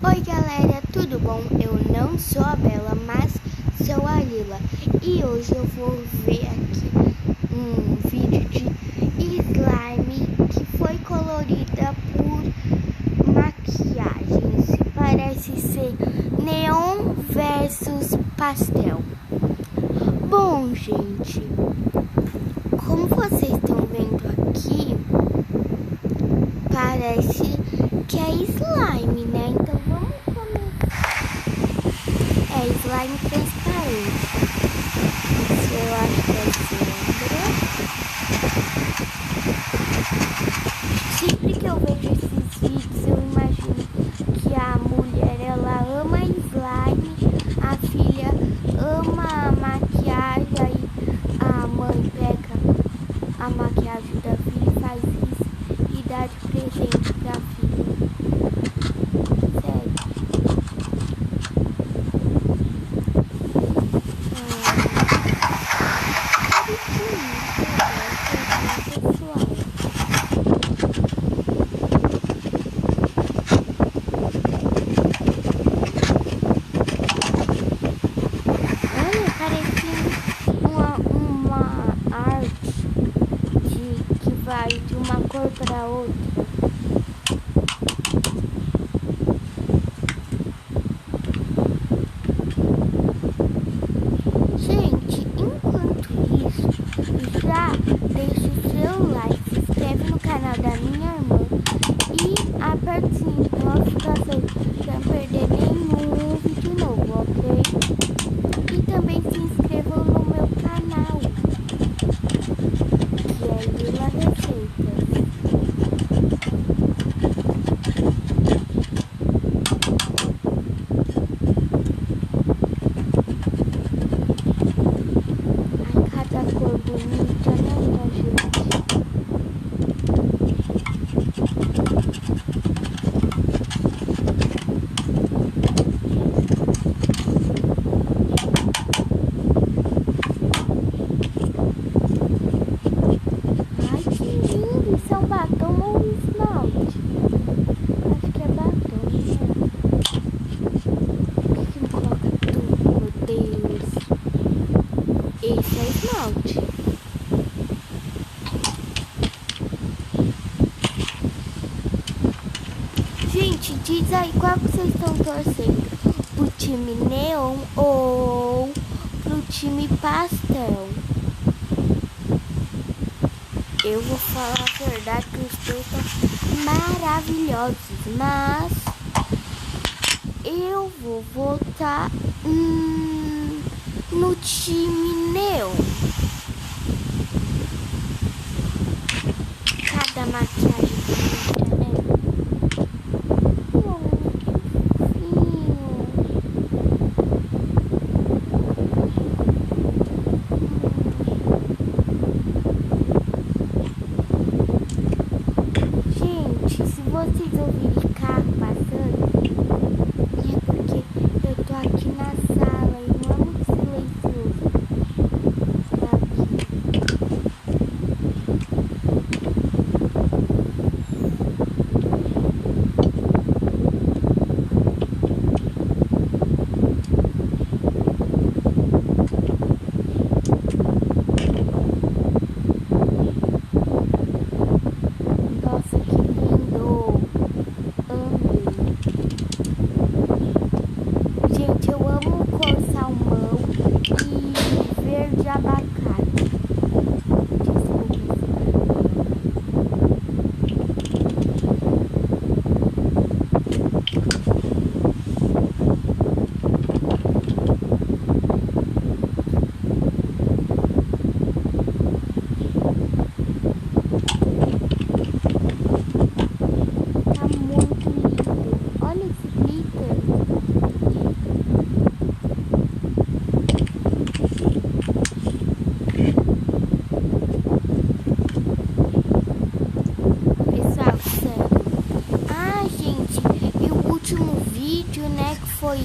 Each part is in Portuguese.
Oi galera, tudo bom? Eu não sou a Bela, mas sou a Lila. E hoje eu vou ver aqui um vídeo de slime que foi colorida por maquiagens. Parece ser neon versus pastel. Bom, gente, como vocês estão vendo aqui, parece que é slime, né? Então vamos começar. É slime transparente. Isso eu acho que é cera. Sempre que eu vejo esses vídeos, eu imagino que a mulher, ela ama slime, a filha ama a maquiagem, aí a mãe pega a maquiagem da filha e faz isso e dá de presente pra filha. Vai de uma cor para outra. Gente, enquanto isso, já deixa o seu like, se inscreve no canal da minha irmã e aperta o sininho de notificação para não perder nenhum vídeo novo, ok? E também se inscrevam no meu canal, que é Lila Receita. Ai, cada cor bonita, né, minha gente? Ai, que lindo! Isso é um batom ou um esmalte? Acho que é batom, né? Por que não coloca tudo, meu Deus? Esse é esmalte. Gente, diz aí qual que vocês estão torcendo. Pro time neon ou pro time pastel? Eu vou falar a verdade que os dois estão maravilhosos, mas eu vou votar no time neon. Cada maquiagem bonita, né? Se vocês ouvirem carro passando, é porque eu tô aqui na sala e não é muito silencioso daqui. Nossa, que lindo! Amei. Gente, eu amo cor salmão e verde abacate. Tá muito lindo. Olha esse glitter. Pessoal, sério. Ah, gente, e o último vídeo, né, que foi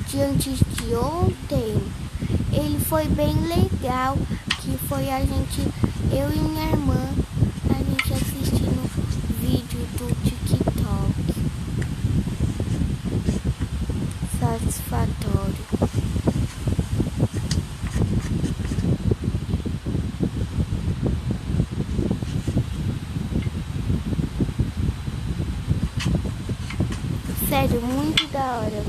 de antes de ontem, ele foi bem legal, que foi a gente, eu e minha irmã, a gente assistindo vídeo do TikTok. satisfatório. Sério, muito da hora.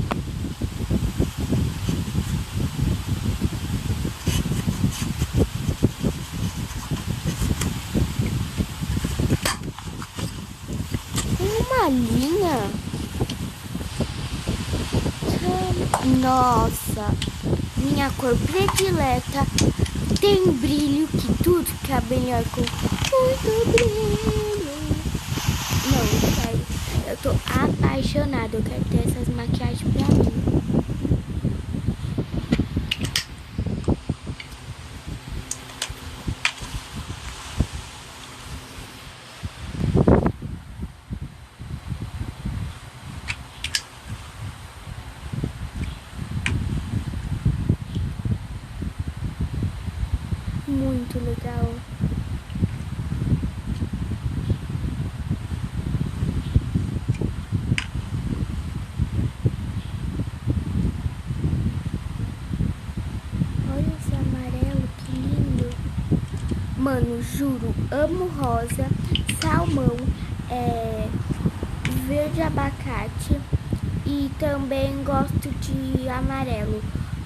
Uma linha. Nossa, minha cor predileta tem brilho que tudo que é melhor com muito brilho. Não, sério, eu tô apaixonada. Eu quero ter essas maquiagens pra mim. Muito legal. Olha esse amarelo, que lindo. Mano, juro, amo rosa, salmão, verde abacate e também gosto de amarelo.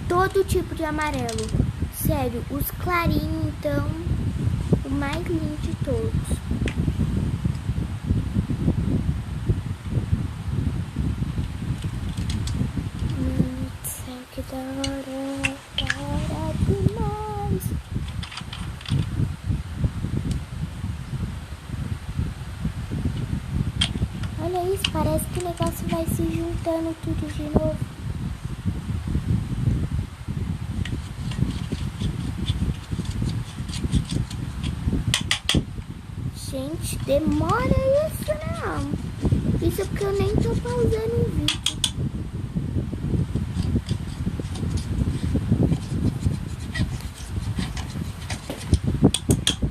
Todo tipo de amarelo. Sério, os clarinhos, então, o mais lindo de todos. Meu céu, que da hora demais. Olha isso, parece que o negócio vai se juntando tudo de novo. Gente, demora isso não. Isso porque eu nem tô pausando o vídeo.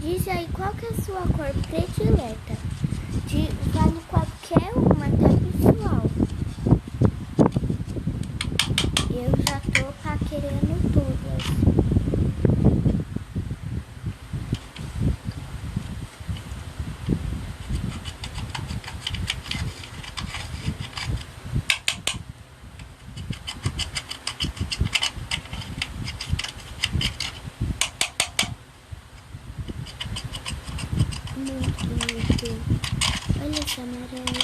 Diz aí qual que é a sua cor predileta. Vale qualquer uma, tá, pessoal? Eu já tô paquerando todas. Muito bonito. Olha esse amarelo.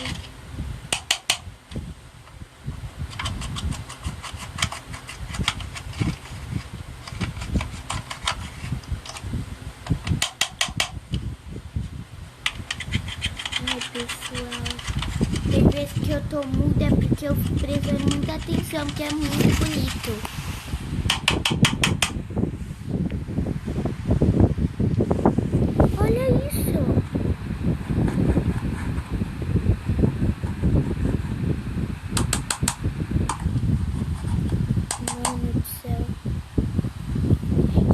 Ai, pessoal. Tem vezes que eu tô muda porque eu fico prestando muita atenção, porque é muito bonito. Olha isso. Mano do céu.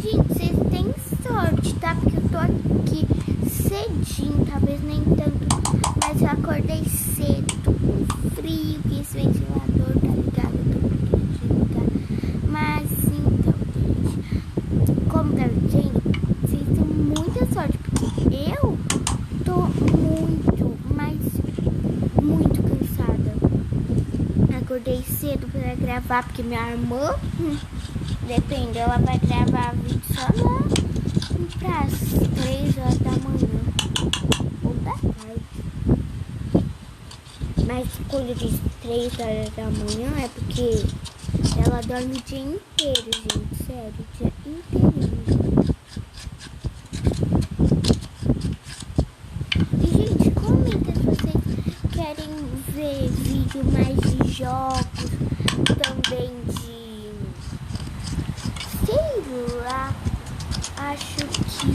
Gente, vocês têm sorte, tá? Porque eu tô aqui cedinho, talvez nem tanto, mas eu acordei cedo, tô com frio, que esse ventilador tá ligado, eu tô com desligar. Mas então, gente, como tá vendo, vocês têm muita sorte, porque eu tô muito, mas muito cansada. Acordei cedo pra gravar, porque minha irmã, depende, ela vai gravar vídeo só lá pras 3 horas da manhã ou da tarde. Mas quando eu disse 3 horas da manhã é porque ela dorme o dia inteiro, gente. Sério, o dia inteirinho. E, gente, comenta se vocês querem ver vídeo mais de jogos, também de, sei lá, acho que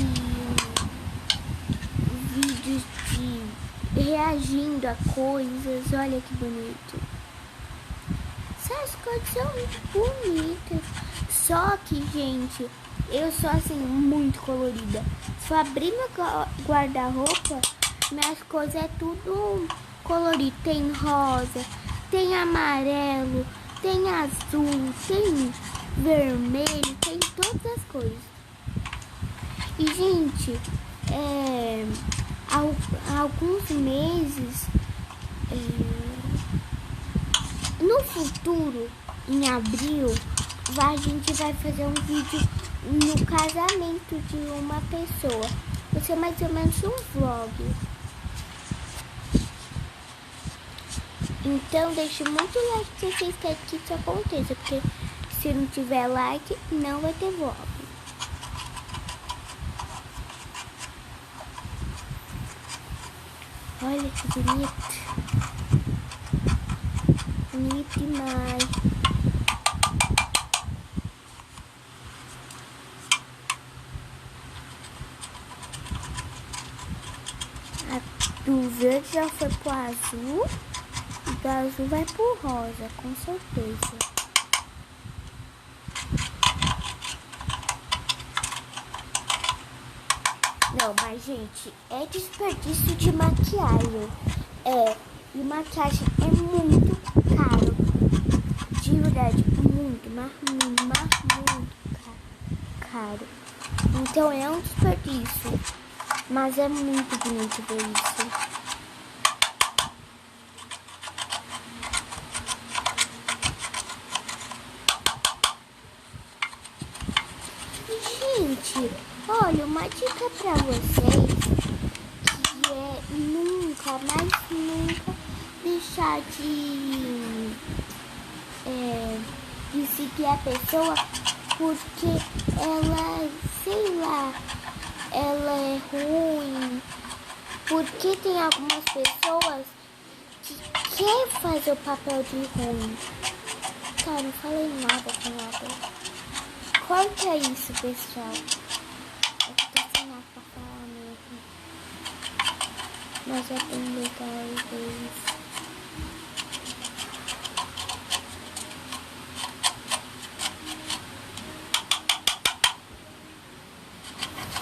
vídeos de reagindo a coisas. Olha que bonito. Essas coisas são muito bonitas. Só que, gente, eu sou assim muito colorida. Se eu abrir meu guarda-roupa, minhas coisas é tudo colorido. Tem rosa, tem amarelo, tem azul, tem vermelho, tem todas as cores. E, gente, há alguns meses, no futuro, em abril, a gente vai fazer um vídeo no casamento de uma pessoa. Vai ser mais ou menos um vlog. Então deixe muito like se vocês querem que isso aconteça, porque se não tiver like, não vai ter vlog. Olha que bonito. Bonito demais. Do verde já foi pro azul. E do azul vai pro rosa, com certeza. Não, mas gente, é desperdício de maquiagem. E maquiagem é muito caro. De verdade, muito, mas muito caro. Então é um desperdício. Mas é muito bonito ver isso. Gente, olha, uma dica pra vocês, que é nunca, mas nunca deixar de seguir a pessoa, porque ela, sei lá, ela é ruim. Porque tem algumas pessoas que querem fazer o papel de ruim. Tá, não falei nada com nada. Corta isso, pessoal. Eu tô sem nada pra falar mesmo. Mas é bem legal ver isso.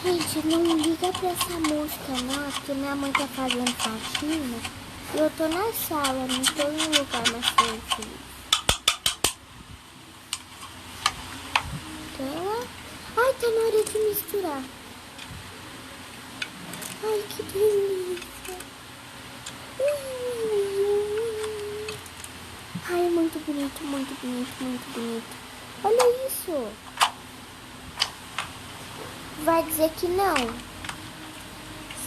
Gente, não liga pra essa música não, porque minha mãe tá fazendo faxina e eu tô na sala, não tô em lugar mais feliz. Ai, tá na hora de misturar. Ai, que delícia. Ai, muito bonito, muito bonito, muito bonito. Olha isso. Vai dizer que não.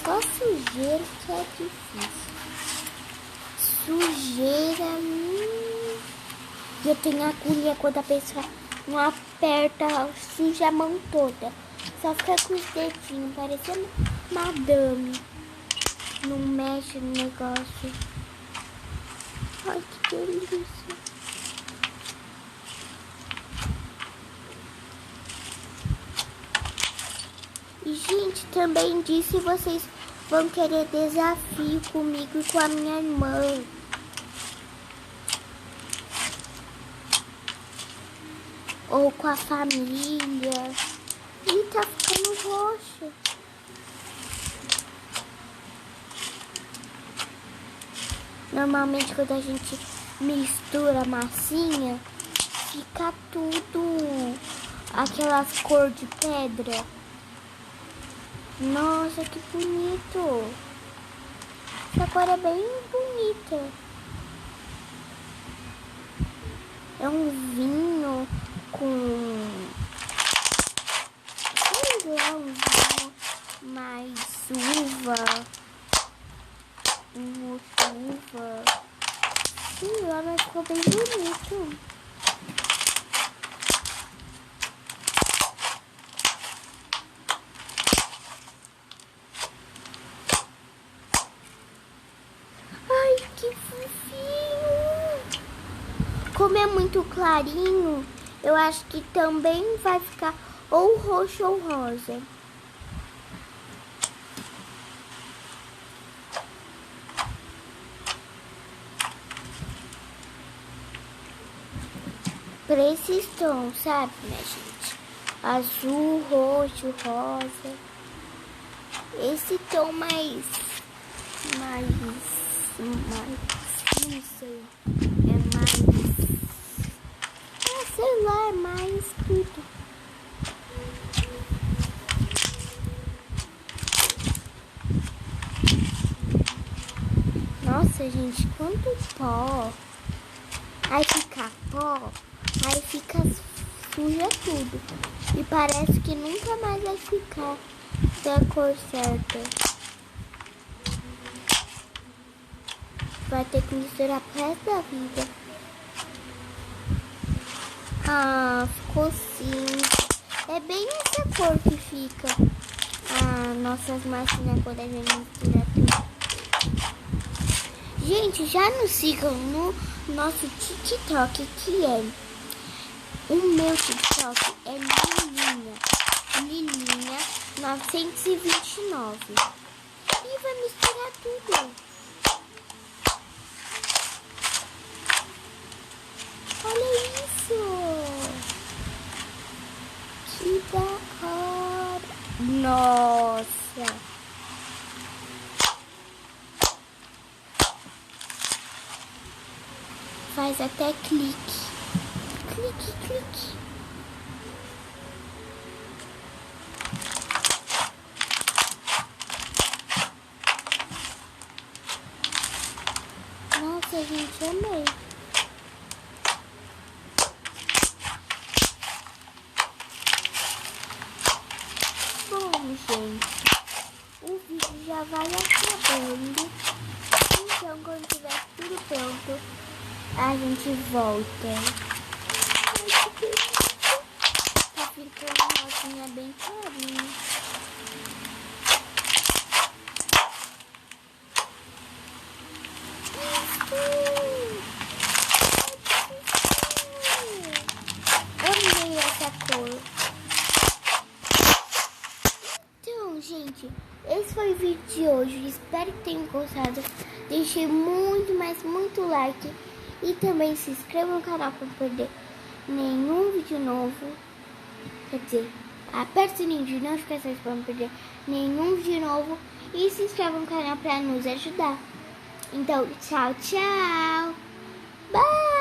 Só sujeira que é difícil. Sujeira. Eu tenho agulha quando a pessoa não aperta, suja a mão toda. Só fica com os dedinhos, parecendo madame. Não mexe no negócio. Ai, que delícia. E, gente, também disse se vocês vão querer desafio comigo e com a minha irmã. Ou com a família. Ih, tá ficando roxo. Normalmente quando a gente mistura a massinha, fica tudo aquelas cor de pedra. Nossa, que bonito. Essa cor é bem bonita. É um vinho com, sei lá, um vinho mais uva. Um outro uva. Sei lá, mas ficou bem bonito. Ai, que fofinho. Como é muito clarinho, eu acho que também vai ficar ou roxo ou rosa. Para esses tons, sabe, né, gente? Azul, roxo, rosa. Esse tom mais, não sei, é mais escrito. Nossa, gente, quanto pó. Aí fica pó, aí fica suja tudo. E parece que nunca mais vai ficar da cor certa. Vai ter que misturar pro resto da vida. Ah, ficou cinza. É bem essa cor que fica nossas massinhas quando a gente mistura tudo. Gente, já nos sigam no nosso TikTok, que é... O meu TikTok é Lilinha 929. E vai misturar tudo. Olha isso! Que da hora! Nossa! Faz até clique. Clique, clique. Nossa, gente, amei. Bom, gente, o vídeo já vai acabando. Então, quando tiver tudo pronto, a gente volta. Ai, que delícia. Tá ficando uma rosinha bem clarinha. Amei essa cor. Então, gente, esse foi o vídeo de hoje. Espero que tenham gostado. Deixe muito, mas muito like. E também se inscreva no canal para não perder nenhum vídeo novo. Quer dizer, aperte o sininho de notificações para não perder nenhum vídeo novo. E se inscreva no canal para nos ajudar. Então, tchau, tchau. Bye!